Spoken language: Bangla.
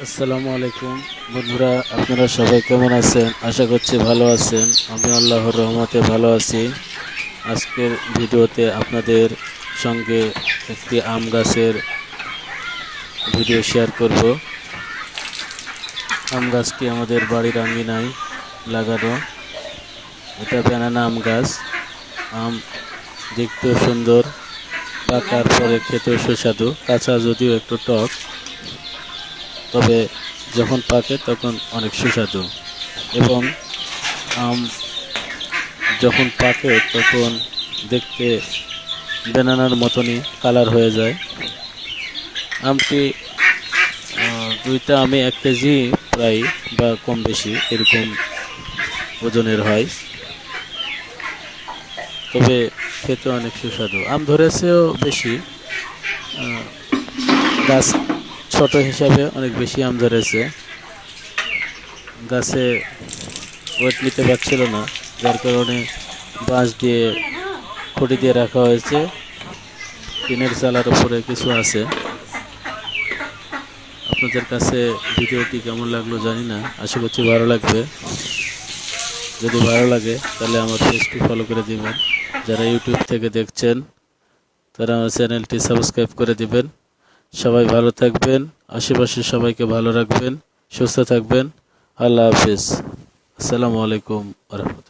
আসসালামু আলাইকুম বন্ধুরা, আপনারা সবাই কেমন আছেন? আশা করছি ভালো আছেন। আমি আল্লাহর রহমতে ভালো আছি। আজকের ভিডিওতে আপনাদের সঙ্গে একটি আম গাছের ভিডিও শেয়ার করব। আম গাছটি আমাদের বাড়ির আঙ্গিনায় লাগানো। এটা ব্যানানা আম গাছ। আম দেখতেও সুন্দর, পাকার পরে খেতেও সুস্বাদু। কাঁচা যদিও একটু টক, তবে যখন পাকে তখন অনেক সুস্বাদু। এবং আম যখন পাকে তখন দেখতে বেনানার মতনই কালার হয়ে যায়। আমটি দুইটা আমে 1 কেজি প্রায় বা কম বেশি এরকম ওজনের হয়, তবে খেতে অনেক সুস্বাদু। আম ধরেছেও বেশি, গাছ ছোট হিসাবে অনেক বেশি আম ধরেছে। গাছে ওয়েট নিতে পারছিল না, যার কারণে বাঁশ দিয়ে খুঁটি দিয়ে রাখা হয়েছে। টিনের চালার উপরে কিছু আছে। আপনাদের কাছে ভিডিওটি কেমন লাগলো জানি না, আশা করছি ভালো লাগবে। যদি ভালো লাগে তাহলে আমার পেজটি ফলো করে দিবেন। যারা ইউটিউব থেকে দেখছেন তারা আমার চ্যানেলটি সাবস্ক্রাইব করে দিবেন। সবাই ভালো থাকবেন, আশেপাশে সবাইকে ভালো রাখবেন, সুস্থ থাকবেন। আল্লাহ হাফিজ। আসসালামু আলাইকুম ওয়া রাহমাতুল্লাহ।